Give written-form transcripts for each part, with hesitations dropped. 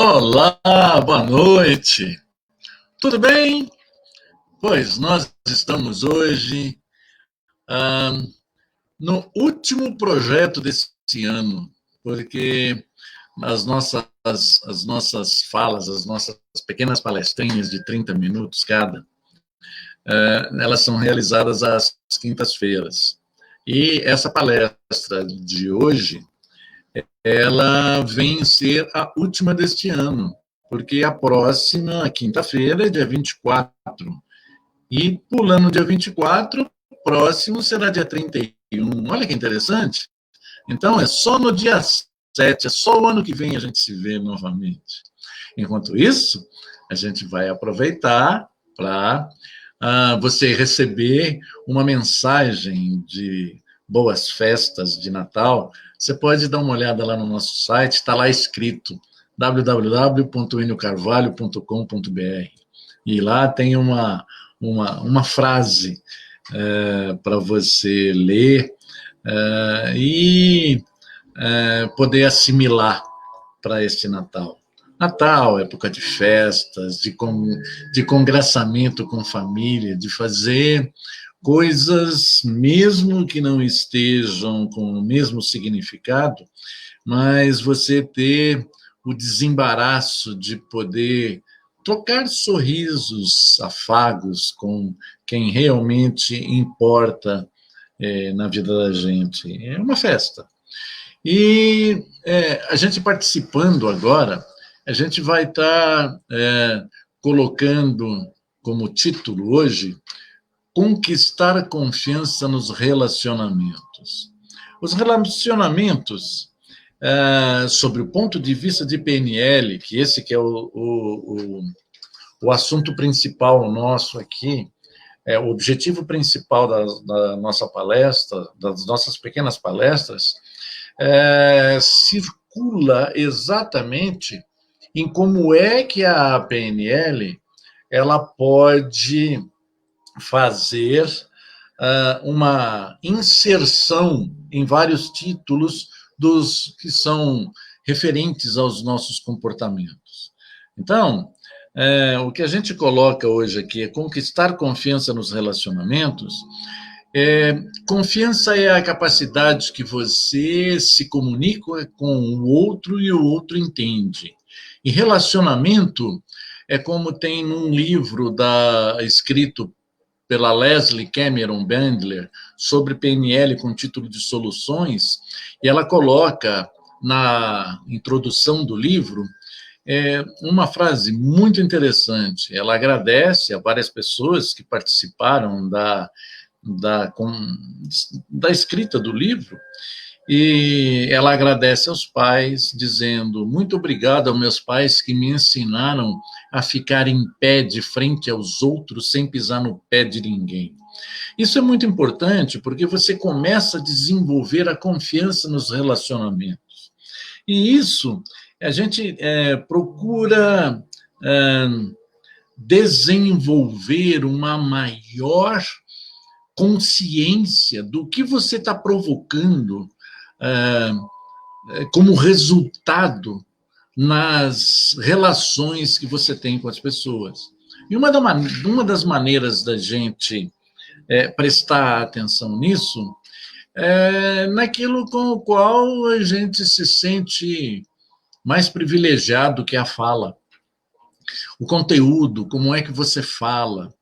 Olá, boa noite. Tudo bem? Pois nós estamos hoje ah, no último projeto desse ano, porque as nossas falas, as nossas pequenas palestrinhas de 30 minutos cada, elas são realizadas às quintas-feiras. E essa palestra de hoje, ela vem ser a última deste ano, porque a próxima quinta-feira é dia 24. E pulando dia 24, próximo será dia 31. Olha que interessante. Então, é só no dia 7, é só o ano que vem a gente se vê novamente. Enquanto isso, a gente vai aproveitar para você receber uma mensagem de boas festas de Natal. Você pode dar uma olhada lá no nosso site, está lá escrito www.eniocarvalho.com.br. E lá tem uma frase para você ler e poder assimilar para este Natal. Natal, época de festas, de congraçamento com família, de fazer coisas, mesmo que não estejam com o mesmo significado, mas você ter o desembaraço de poder trocar sorrisos, afagos com quem realmente importa na vida da gente. É uma festa. E a gente participando agora, a gente vai estar colocando como título hoje conquistar a confiança nos relacionamentos. Os relacionamentos, sobre o ponto de vista de PNL, que esse que é o assunto principal nosso aqui, o objetivo principal da nossa palestra, das nossas pequenas palestras, circula exatamente em como é que a PNL ela pode fazer uma inserção em vários títulos dos que são referentes aos nossos comportamentos. Então, o que a gente coloca hoje aqui é conquistar confiança nos relacionamentos. Confiança é a capacidade que você se comunica com o outro e o outro entende. E relacionamento é como tem num livro escrito pela Leslie Cameron Bandler sobre PNL com título de Soluções, e ela coloca na introdução do livro uma frase muito interessante. Ela agradece a várias pessoas que participaram da escrita do livro, e ela agradece aos pais, dizendo: muito obrigado aos meus pais que me ensinaram a ficar em pé de frente aos outros sem pisar no pé de ninguém. Isso é muito importante porque você começa a desenvolver a confiança nos relacionamentos. E isso a gente procura desenvolver uma maior consciência do que você está provocando como resultado nas relações que você tem com as pessoas. E uma das maneiras da gente prestar atenção nisso é naquilo com o qual a gente se sente mais privilegiado, que é a fala. O conteúdo, como é que você fala.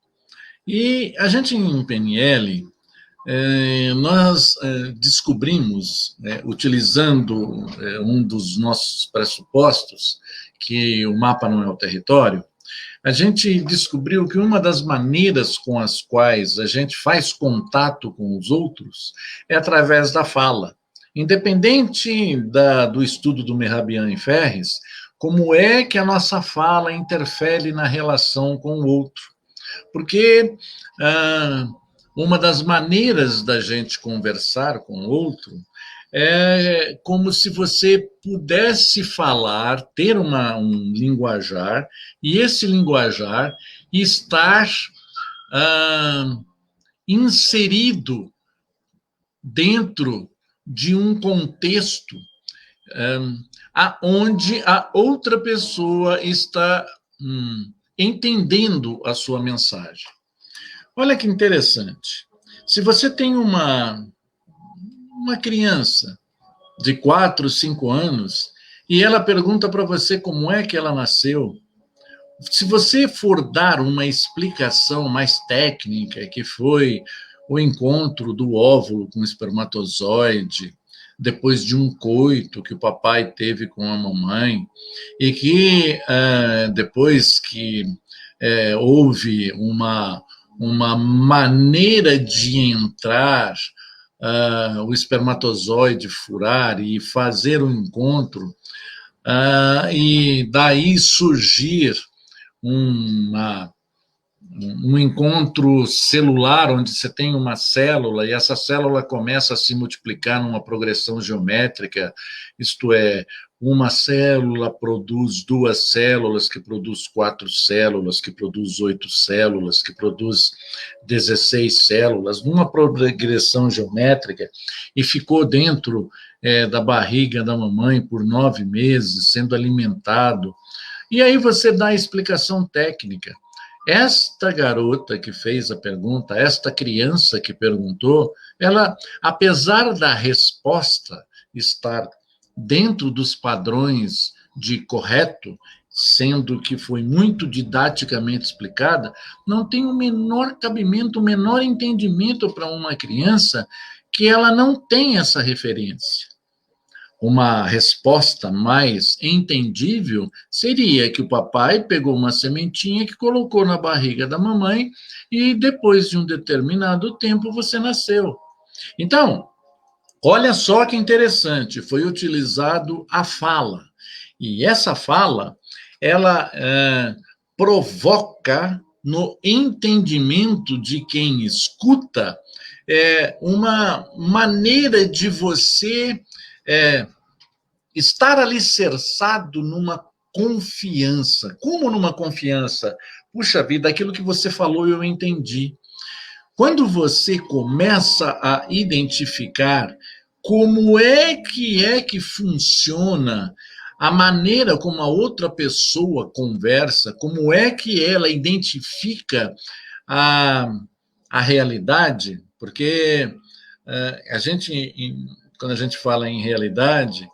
E a gente em PNL, nós descobrimos, utilizando um dos nossos pressupostos, que o mapa não é o território, a gente descobriu que uma das maneiras com as quais a gente faz contato com os outros é através da fala. Independente do estudo do Mehrabian e Ferris, como é que a nossa fala interfere na relação com o outro. Porque uma das maneiras da gente conversar com o outro é como se você pudesse falar, ter um linguajar, e esse linguajar estar inserido dentro de um contexto aonde a outra pessoa está entendendo a sua mensagem. Olha que interessante. Se você tem uma criança de 4, 5 anos e ela pergunta para você como é que ela nasceu, se você for dar uma explicação mais técnica, que foi o encontro do óvulo com o espermatozoide, depois de um coito que o papai teve com a mamãe, e que depois que houve uma maneira de entrar, o espermatozoide furar e fazer o encontro, e daí surgir uma, um encontro celular, onde você tem uma célula, e essa célula começa a se multiplicar numa progressão geométrica, isto é, uma célula produz 2 células, que produz 4 células, que produz 8 células, que produz 16 células, numa progressão geométrica, e ficou dentro da barriga da mamãe por 9 meses, sendo alimentado. E aí você dá a explicação técnica. Esta garota que fez a pergunta, esta criança que perguntou, ela, apesar da resposta estar dentro dos padrões de correto, sendo que foi muito didaticamente explicada, não tem o menor cabimento, o menor entendimento para uma criança que ela não tem essa referência. Uma resposta mais entendível seria que o papai pegou uma sementinha que colocou na barriga da mamãe e depois de um determinado tempo você nasceu. Então, olha só que interessante, foi utilizado a fala. E essa fala, ela provoca no entendimento de quem escuta uma maneira de você estar alicerçado numa confiança. Como numa confiança? Puxa vida, aquilo que você falou eu entendi. Quando você começa a identificar como é que funciona a maneira como a outra pessoa conversa, como é que ela identifica a, a realidade, porque a gente, quando a gente fala em realidade,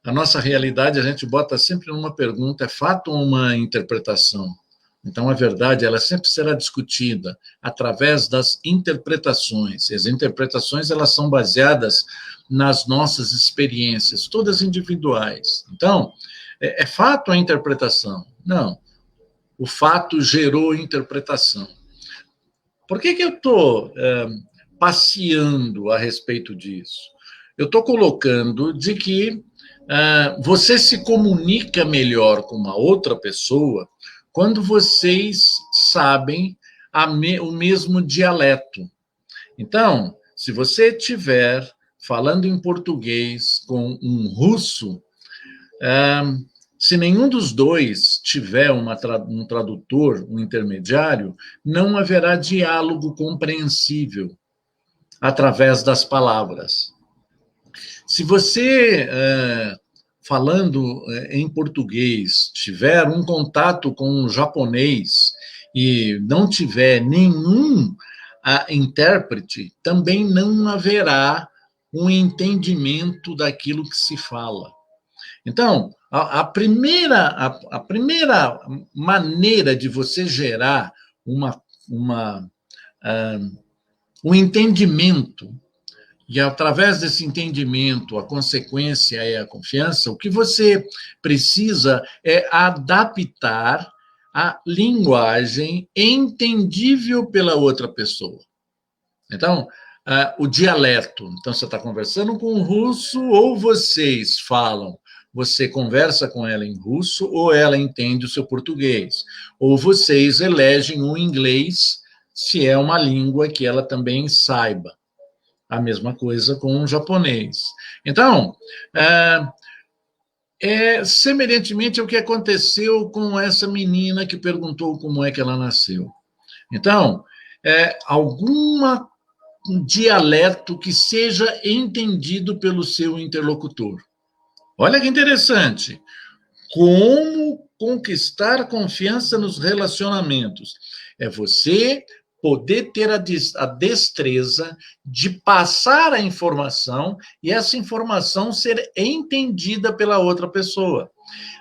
a nossa realidade a gente bota sempre numa pergunta, é fato ou uma interpretação? Então, a verdade, ela sempre será discutida através das interpretações. E as interpretações, elas são baseadas nas nossas experiências, todas individuais. Então, é fato a interpretação? Não. O fato gerou interpretação. Por que eu estou passeando a respeito disso? Eu estou colocando de que você se comunica melhor com uma outra pessoa quando vocês sabem o mesmo dialeto. Então, se você estiver falando em português com um russo, se nenhum dos dois tiver um tradutor, um intermediário, não haverá diálogo compreensível através das palavras. Se você, falando em português, tiver um contato com um japonês e não tiver nenhum intérprete, também não haverá um entendimento daquilo que se fala. Então, a primeira maneira de você gerar um entendimento, e através desse entendimento, a consequência é a confiança, o que você precisa é adaptar a linguagem entendível pela outra pessoa. Então, o dialeto. Então, você está conversando com um russo, ou vocês falam, você conversa com ela em russo, ou ela entende o seu português. Ou vocês elegem um inglês, se é uma língua que ela também saiba. A mesma coisa com o japonês. Então, semelhantemente ao que aconteceu com essa menina que perguntou como é que ela nasceu. Então, alguma um dialeto que seja entendido pelo seu interlocutor. Olha que interessante. Como conquistar confiança nos relacionamentos? É você poder ter a destreza de passar a informação e essa informação ser entendida pela outra pessoa.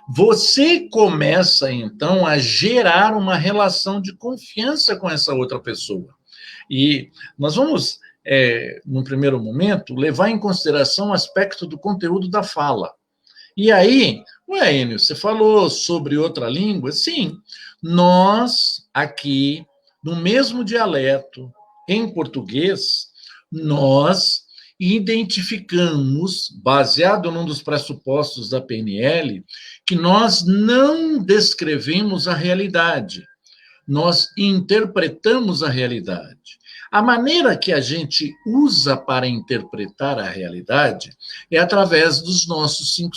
Você começa, então, a gerar uma relação de confiança com essa outra pessoa. E nós vamos, num primeiro momento, levar em consideração o aspecto do conteúdo da fala. E aí, Enio, você falou sobre outra língua? Sim, nós aqui, no mesmo dialeto, em português, nós identificamos, baseado num dos pressupostos da PNL, que nós não descrevemos a realidade, nós interpretamos a realidade. A maneira que a gente usa para interpretar a realidade é através dos nossos 5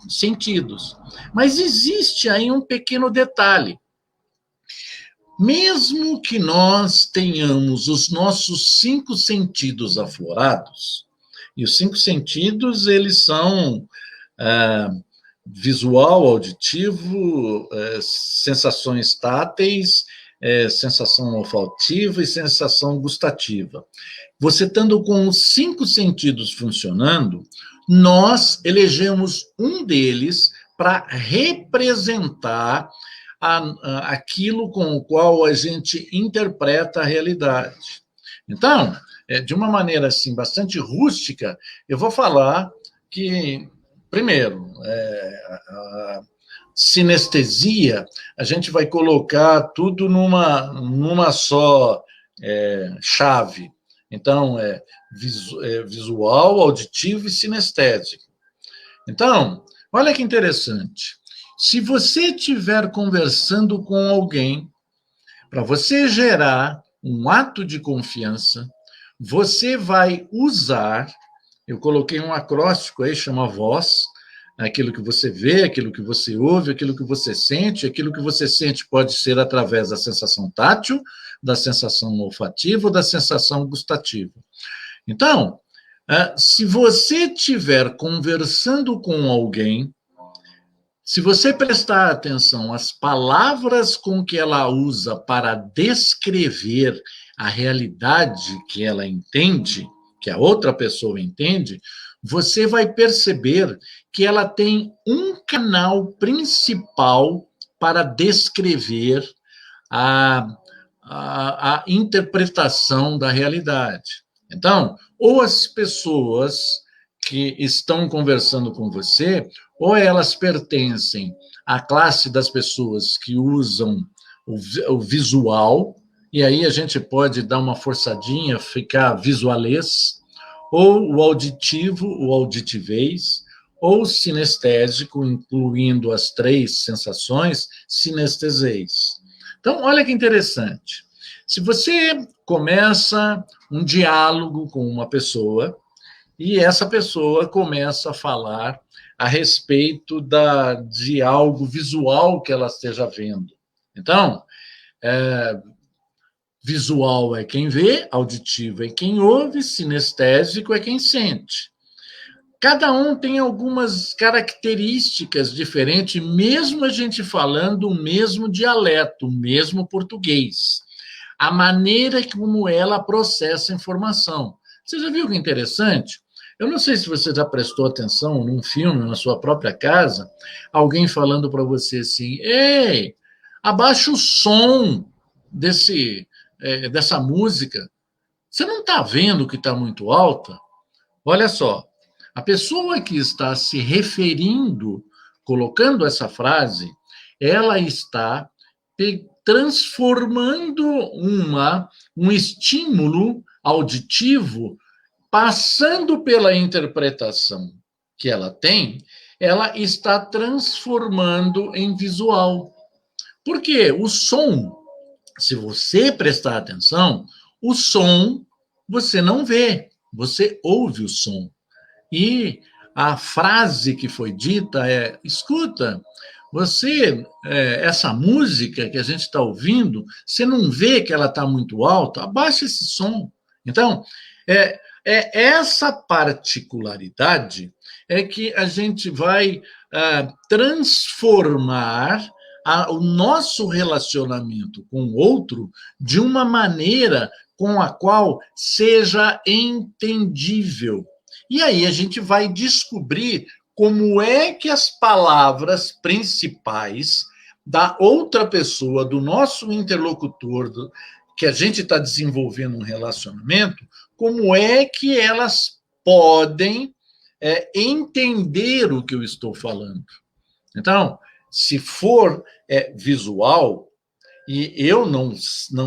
sentidos. Mas existe aí um pequeno detalhe. Mesmo que nós tenhamos os nossos 5 sentidos aflorados, e os 5 sentidos, eles são visual, auditivo, sensações táteis, sensação olfativa e sensação gustativa. Você estando com os 5 sentidos funcionando, nós elegemos um deles para representar aquilo com o qual a gente interpreta a realidade. Então, de uma maneira assim bastante rústica, eu vou falar que, primeiro, a sinestesia, a gente vai colocar tudo numa só chave. Então, visual, auditivo e sinestésico. Então, olha que interessante. Se você estiver conversando com alguém, para você gerar um ato de confiança, você vai usar, eu coloquei um acróstico aí, chama voz, aquilo que você vê, aquilo que você ouve, aquilo que você sente. Aquilo que você sente pode ser através da sensação tátil, da sensação olfativa ou da sensação gustativa. Então, se você estiver conversando com alguém, se você prestar atenção às palavras com que ela usa para descrever a realidade que ela entende, que a outra pessoa entende, você vai perceber que ela tem um canal principal para descrever a interpretação da realidade. Então, ou as pessoas que estão conversando com você, ou elas pertencem à classe das pessoas que usam o visual, e aí a gente pode dar uma forçadinha, ficar visualês, ou o auditivo, o auditivez, ou o sinestésico, incluindo as 3 sensações, sinesteseis. Então, olha que interessante. Se você começa um diálogo com uma pessoa, e essa pessoa começa a falar a respeito de algo visual que ela esteja vendo. Então, visual é quem vê, auditivo é quem ouve, sinestésico é quem sente. Cada um tem algumas características diferentes, mesmo a gente falando o mesmo dialeto, o mesmo português. A maneira como ela processa a informação. Você já viu que interessante? Eu não sei se você já prestou atenção num filme, na sua própria casa, alguém falando para você assim: ei, abaixa o som dessa música. Você não está vendo que está muito alta? Olha só, a pessoa que está se referindo, colocando essa frase, ela está transformando um estímulo auditivo, passando pela interpretação que ela tem, ela está transformando em visual. Porque o som, se você prestar atenção, o som você não vê, você ouve o som. E a frase que foi dita é: escuta, essa música que a gente está ouvindo, você não vê que ela está muito alta? Abaixa esse som. Então, É essa particularidade é que a gente vai transformar o nosso relacionamento com o outro de uma maneira com a qual seja entendível. E aí a gente vai descobrir como é que as palavras principais da outra pessoa, do nosso interlocutor, que a gente está desenvolvendo um relacionamento, como é que elas podem entender o que eu estou falando. Então, se for visual, e eu não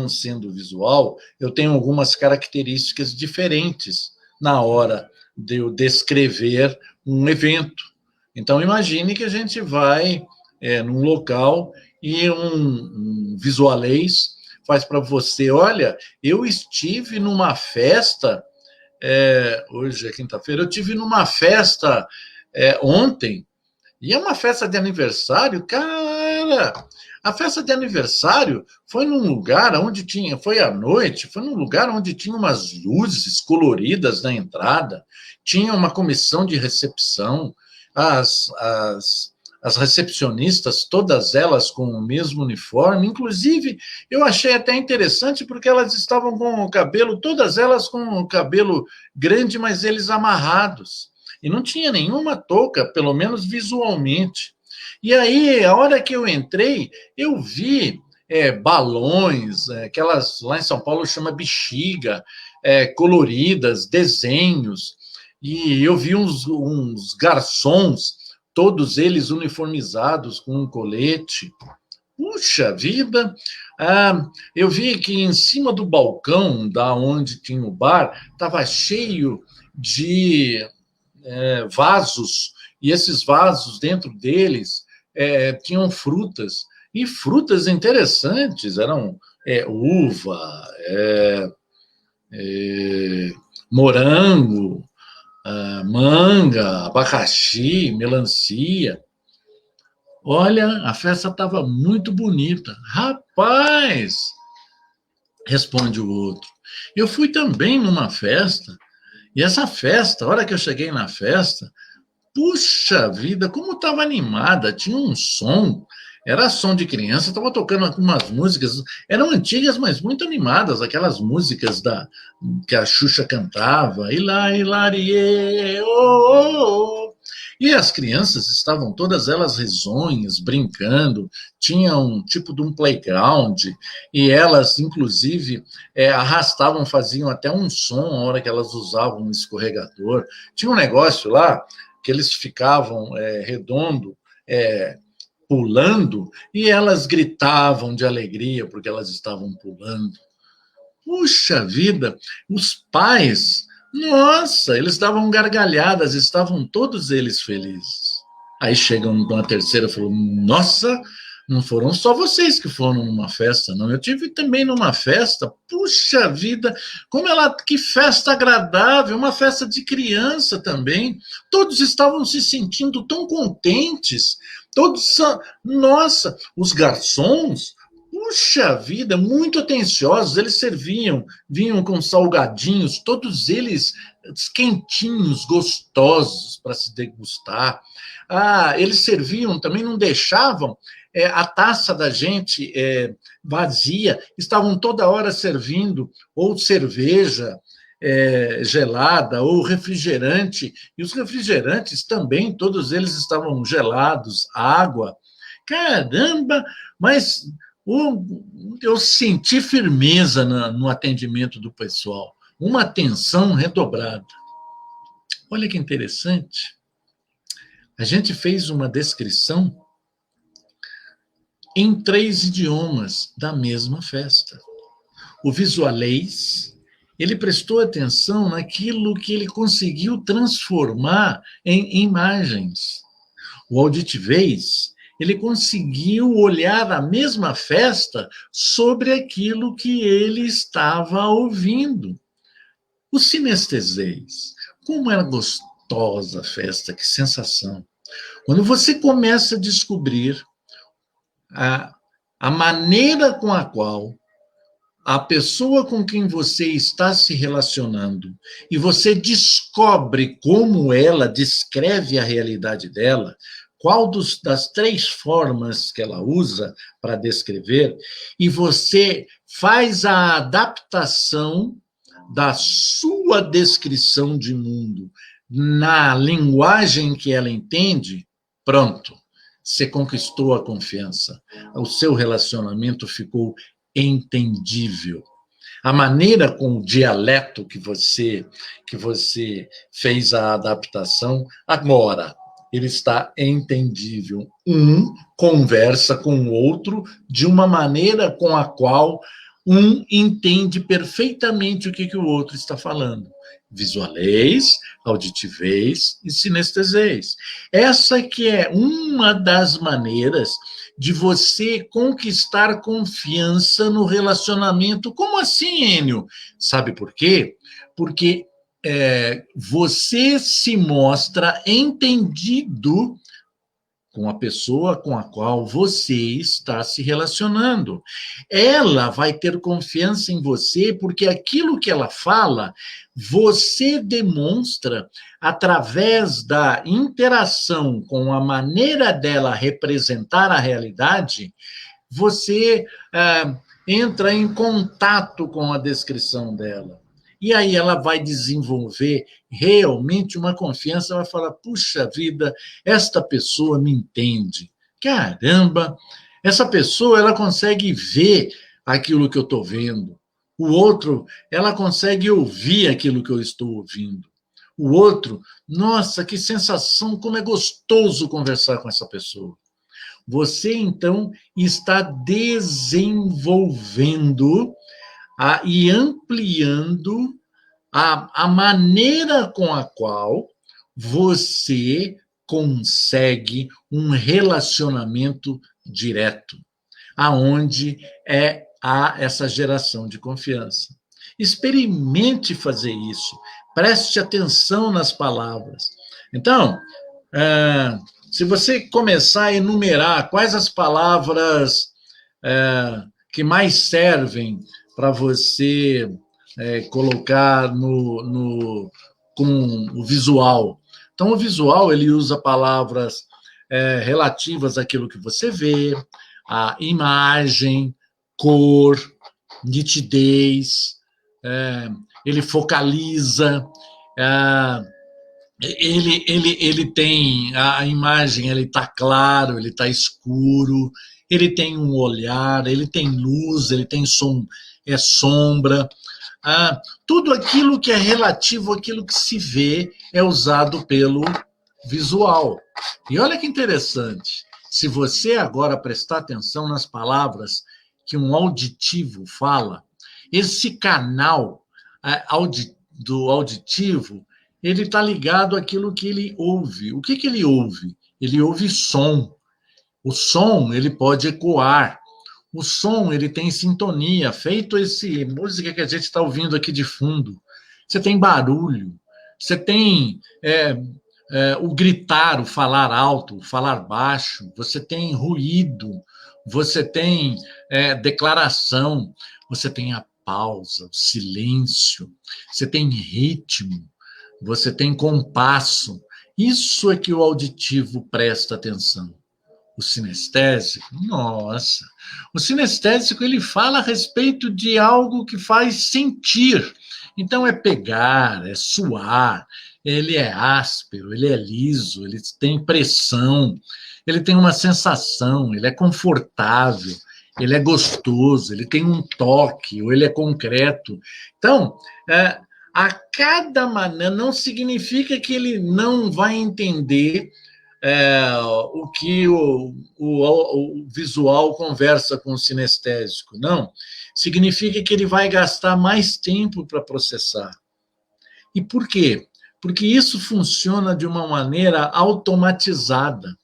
sendo visual, eu tenho algumas características diferentes na hora de eu descrever um evento. Então, imagine que a gente vai num local e um visualês faz para você, olha, eu estive numa festa, hoje é quinta-feira, eu estive numa festa ontem, e é uma festa de aniversário, cara. A festa de aniversário foi num lugar onde tinha, foi à noite, foi num lugar onde tinha umas luzes coloridas na entrada, tinha uma comissão de recepção, as, as, as recepcionistas, todas elas com o mesmo uniforme, inclusive eu achei até interessante porque elas estavam com o cabelo, todas elas com o cabelo grande, mas eles amarrados. E não tinha nenhuma touca, pelo menos visualmente. E aí, a hora que eu entrei, eu vi balões, aquelas lá em São Paulo chama bexiga, coloridas, desenhos, e eu vi uns garçons, todos eles uniformizados com um colete. Puxa vida! Eu vi que em cima do balcão, da onde tinha o bar, estava cheio de vasos, e esses vasos, dentro deles, tinham frutas, e frutas interessantes, eram uva, morango, manga, abacaxi, melancia. Olha, a festa estava muito bonita. Rapaz, responde o outro. Eu fui também numa festa, e essa festa, a hora que eu cheguei na festa, puxa vida, como estava animada, tinha um som, era som de criança, estava tocando algumas músicas, eram antigas, mas muito animadas, aquelas músicas que a Xuxa cantava, Hilá, hilarie, oh, oh, oh. E as crianças estavam todas elas risonhas, brincando, tinha um tipo de um playground, e elas, inclusive, arrastavam, faziam até um som a hora que elas usavam um escorregador. Tinha um negócio lá que eles ficavam redondo, pulando, e elas gritavam de alegria porque elas estavam pulando. Puxa vida, os pais, nossa, eles davam gargalhadas, estavam todos eles felizes. Aí chegam na terceira e falam, nossa, não foram só vocês que foram numa festa, não. Eu tive também numa festa. Puxa vida, que festa agradável, uma festa de criança também. Todos estavam se sentindo tão contentes. Nossa, os garçons, puxa vida, muito atenciosos, eles vinham com salgadinhos, todos eles quentinhos, gostosos para se degustar. Eles serviam também, não deixavam a taça da gente vazia, estavam toda hora servindo ou cerveja gelada ou refrigerante, e os refrigerantes também, todos eles estavam gelados, água. Caramba, mas eu senti firmeza no atendimento do pessoal, uma atenção redobrada. Olha que interessante. A gente fez uma descrição em 3 idiomas da mesma festa. O visualês, ele prestou atenção naquilo que ele conseguiu transformar em imagens. O auditivez, ele conseguiu olhar a mesma festa sobre aquilo que ele estava ouvindo. O sinestesês, como era gostosa a festa, que sensação. Quando você começa a descobrir a maneira com a qual a pessoa com quem você está se relacionando e você descobre como ela descreve a realidade dela, qual das 3 formas que ela usa para descrever, e você faz a adaptação da sua descrição de mundo na linguagem que ela entende, pronto, você conquistou a confiança. O seu relacionamento ficou entendível. A maneira com o dialeto que você fez a adaptação, agora ele está entendível. Um conversa com o outro de uma maneira com a qual um entende perfeitamente o que o outro está falando. Visualeis, auditiveis e sinesteseis. Essa que é uma das maneiras de você conquistar confiança no relacionamento. Como assim, Enio? Sabe por quê? Porque você se mostra entendido com a pessoa com a qual você está se relacionando. Ela vai ter confiança em você porque aquilo que ela fala, você demonstra através da interação com a maneira dela representar a realidade, você entra em contato com a descrição dela. E aí ela vai desenvolver realmente uma confiança, vai falar, puxa vida, esta pessoa me entende. Caramba, essa pessoa, ela consegue ver aquilo que eu estou vendo. O outro, ela consegue ouvir aquilo que eu estou ouvindo. O outro, nossa, que sensação, como é gostoso conversar com essa pessoa. Você, então, está desenvolvendo e ampliando a maneira com a qual você consegue um relacionamento direto, aonde há essa geração de confiança. Experimente fazer isso, preste atenção nas palavras. Então, se você começar a enumerar quais as palavras que mais servem para você colocar com o visual. Então, o visual, ele usa palavras relativas àquilo que você vê, a imagem, cor, nitidez, ele focaliza, ele tem a imagem, ele está claro, ele está escuro, ele tem um olhar, ele tem luz, ele tem sombra. Tudo aquilo que é relativo àquilo que se vê é usado pelo visual. E olha que interessante, se você agora prestar atenção nas palavras que um auditivo fala, esse canal do auditivo, ele está ligado àquilo que ele ouve. O que ele ouve? Ele ouve som. O som, ele pode ecoar. O som, ele tem sintonia, feito esse música que a gente está ouvindo aqui de fundo. Você tem barulho, você tem o gritar, o falar alto, o falar baixo, você tem ruído, você tem declaração, você tem a pausa, o silêncio, você tem ritmo, você tem compasso. Isso é que o auditivo presta atenção. O sinestésico, nossa, o sinestésico, ele fala a respeito de algo que faz sentir. Então é pegar, é suar, ele é áspero, ele é liso, ele tem pressão, ele tem uma sensação, ele é confortável, ele é gostoso, ele tem um toque, ou ele é concreto. Então, a cada maneira, não significa que ele não vai entender o que o visual conversa com o sinestésico. Não. Significa que ele vai gastar mais tempo para processar. E por quê? Porque isso funciona de uma maneira automatizada.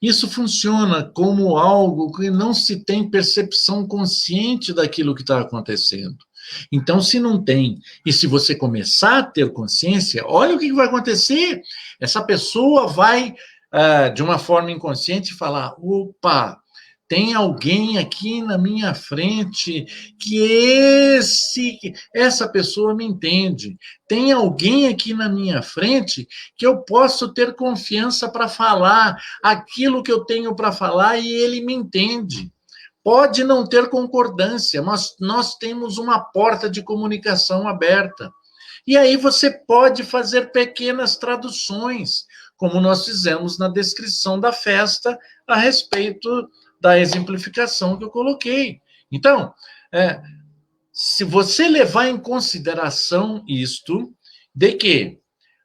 Isso funciona como algo que não se tem percepção consciente daquilo que está acontecendo. Então, se não tem, e se você começar a ter consciência, olha o que vai acontecer. Essa pessoa vai de uma forma inconsciente, falar, opa, tem alguém aqui na minha frente que essa pessoa me entende. Tem alguém aqui na minha frente que eu posso ter confiança para falar aquilo que eu tenho para falar e ele me entende. Pode não ter concordância, mas nós temos uma porta de comunicação aberta. E aí você pode fazer pequenas traduções, como nós fizemos na descrição da festa a respeito da exemplificação que eu coloquei. Então, se você levar em consideração isto, de que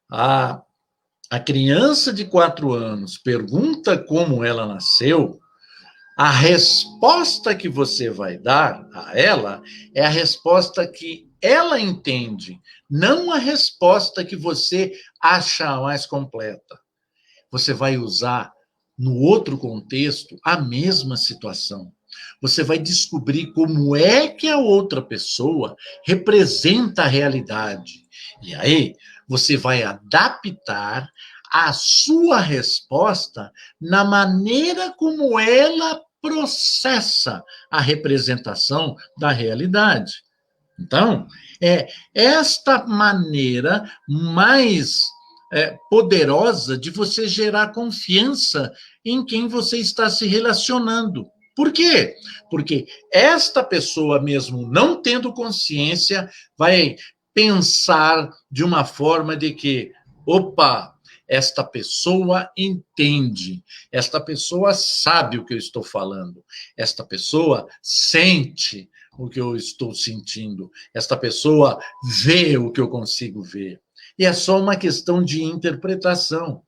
a criança de 4 anos pergunta como ela nasceu, a resposta que você vai dar a ela é a resposta que ela entende, não a resposta que você acha mais completa. Você vai usar, no outro contexto, a mesma situação. Você vai descobrir como é que a outra pessoa representa a realidade. E aí, você vai adaptar a sua resposta na maneira como ela processa a representação da realidade. Então, é esta maneira mais poderosa de você gerar confiança em quem você está se relacionando. Por quê? Porque esta pessoa, mesmo não tendo consciência, vai pensar de uma forma de que, opa, esta pessoa entende, esta pessoa sabe o que eu estou falando, esta pessoa sente o que eu estou sentindo, esta pessoa vê o que eu consigo ver. E é só uma questão de interpretação.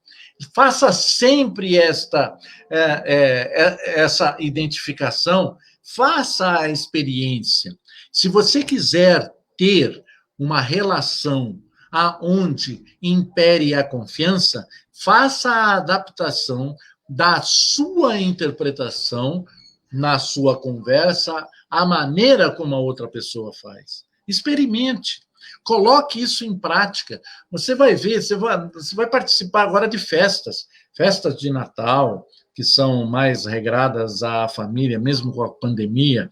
Faça sempre essa identificação, faça a experiência. Se você quiser ter uma relação aonde impere a confiança, faça a adaptação da sua interpretação na sua conversa, a maneira como a outra pessoa faz. Experimente. Coloque isso em prática. Você vai ver, você vai participar agora de festas de Natal, que são mais regradas à família, mesmo com a pandemia,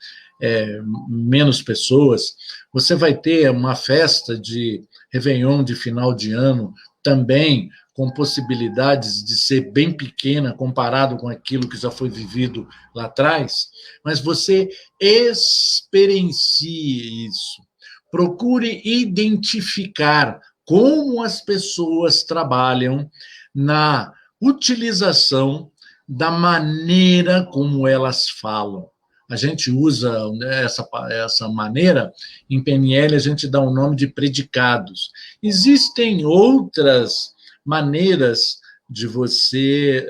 menos pessoas. Você vai ter uma festa de Réveillon de final de ano, também com possibilidades de ser bem pequena comparado com aquilo que já foi vivido lá atrás, mas você experiencie isso. Procure identificar como as pessoas trabalham na utilização da maneira como elas falam. A gente usa essa maneira, em PNL a gente dá o nome de predicados. Existem outras maneiras de você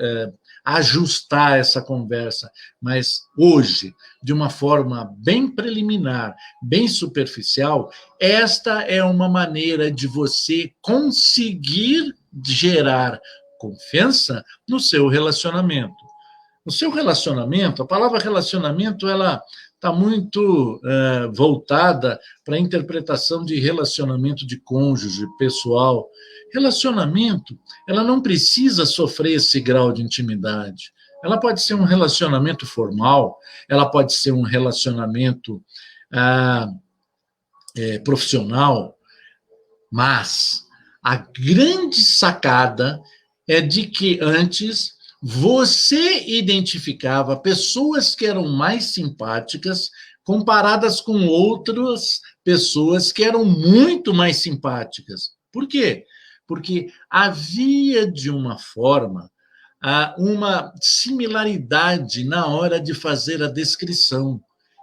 ajustar essa conversa, mas hoje, de uma forma bem preliminar, bem superficial, esta é uma maneira de você conseguir gerar confiança no seu relacionamento. No seu relacionamento, a palavra relacionamento, ela está muito voltada para a interpretação de relacionamento de cônjuge, pessoal. Relacionamento, ela não precisa sofrer esse grau de intimidade. Ela pode ser um relacionamento formal, ela pode ser um relacionamento profissional, mas a grande sacada é de que antes você identificava pessoas que eram mais simpáticas comparadas com outras pessoas que eram muito mais simpáticas. Por quê? Porque havia, de uma forma, uma similaridade na hora de fazer a descrição.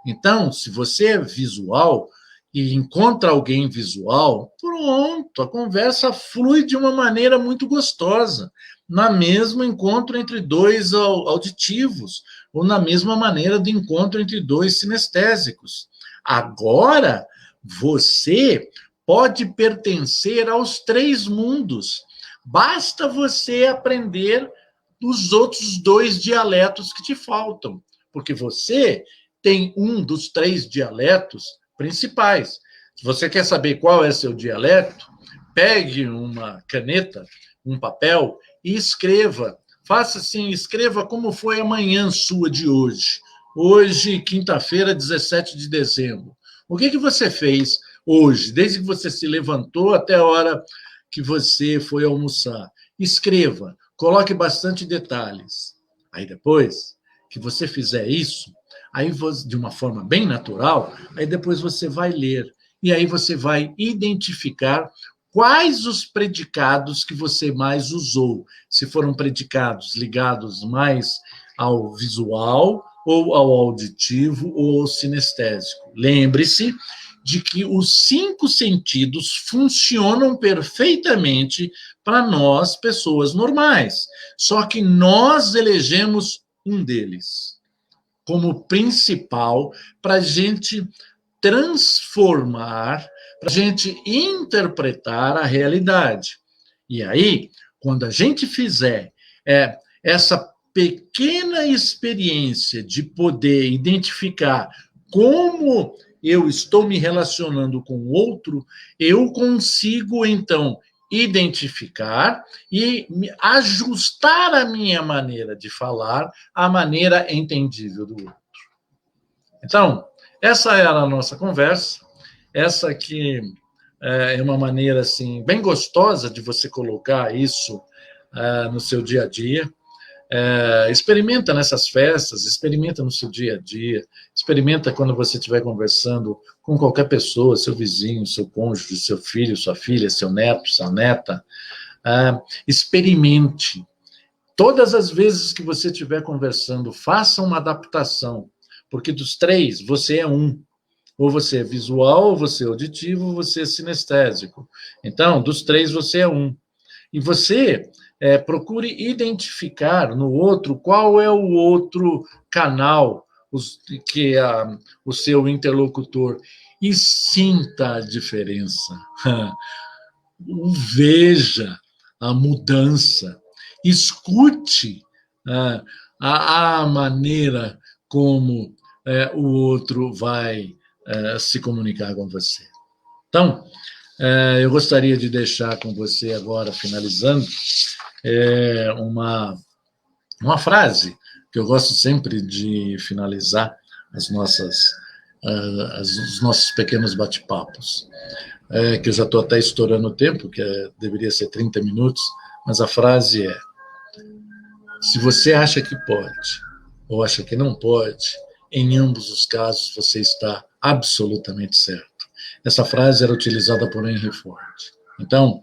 Então, se você é visual e encontra alguém visual, pronto, a conversa flui de uma maneira muito gostosa, na mesma encontro entre dois auditivos, ou na mesma maneira do encontro entre dois sinestésicos. Agora, você pode pertencer aos 3 mundos. Basta você aprender os outros 2 dialetos que te faltam, porque você tem um dos 3 dialetos principais. Se você quer saber qual é seu dialeto, pegue uma caneta, um papel e escreva. Faça assim, escreva como foi a manhã sua de hoje. hoje, quinta-feira, 17 de dezembro. O que você fez hoje, desde que você se levantou até a hora que você foi almoçar? Escreva, coloque bastante detalhes. Aí depois que você fizer isso, aí de uma forma bem natural, aí depois você vai ler. E aí você vai identificar quais os predicados que você mais usou. Se foram predicados ligados mais ao visual, ou ao auditivo, ou ao sinestésico. Lembre-se de que os 5 sentidos funcionam perfeitamente para nós, pessoas normais. Só que nós elegemos um deles como principal para a gente transformar, para a gente interpretar a realidade. E aí, quando a gente fizer essa pequena experiência de poder identificar como eu estou me relacionando com o outro, eu consigo, então, identificar e ajustar a minha maneira de falar à maneira entendível do outro. Então, essa era a nossa conversa. Essa aqui é uma maneira assim bem gostosa de você colocar isso no seu dia a dia. Experimenta nessas festas, experimenta no seu dia a dia, experimenta quando você estiver conversando com qualquer pessoa, seu vizinho, seu cônjuge, seu filho, sua filha, seu neto, sua neta. Experimente. Todas as vezes que você estiver conversando, faça uma adaptação, porque dos 3, você é um. Ou você é visual, ou você é auditivo, ou você é sinestésico. Então, dos 3, você é um. E você procure identificar no outro qual é o outro canal que é o seu interlocutor e sinta a diferença. Veja a mudança, escute a maneira como o outro vai se comunicar com você. Então, eu gostaria de deixar com você agora, finalizando, uma frase que eu gosto sempre de finalizar os nossos pequenos bate-papos, que eu já estou até estourando o tempo, que deveria ser 30 minutos, mas a frase é: se você acha que pode ou acha que não pode, em ambos os casos você está absolutamente certo. Essa frase era utilizada por Henry Ford. Então,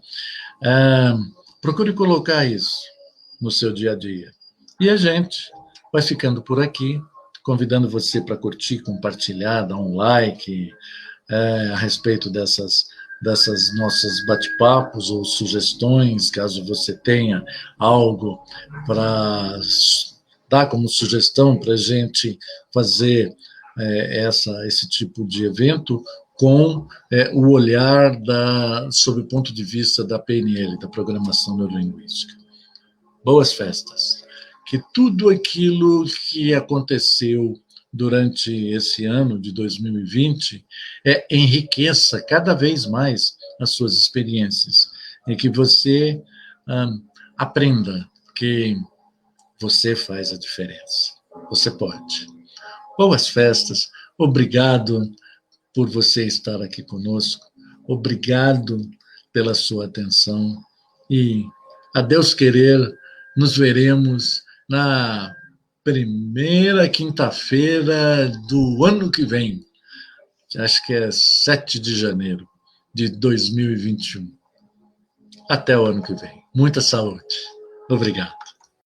procure colocar isso no seu dia a dia. E a gente vai ficando por aqui, convidando você para curtir, compartilhar, dar um like a respeito dessas nossas bate-papos ou sugestões, caso você tenha algo para dar como sugestão para a gente fazer esse tipo de evento com o olhar sob o ponto de vista da PNL, da Programação Neurolinguística. Boas festas. Que tudo aquilo que aconteceu durante esse ano de 2020 enriqueça cada vez mais as suas experiências e que você aprenda que você faz a diferença. Você pode. Boas festas. Obrigado por você estar aqui conosco. Obrigado pela sua atenção. E, a Deus querer, nos veremos na primeira quinta-feira do ano que vem. Acho que é 7 de janeiro de 2021. Até o ano que vem. Muita saúde. Obrigado.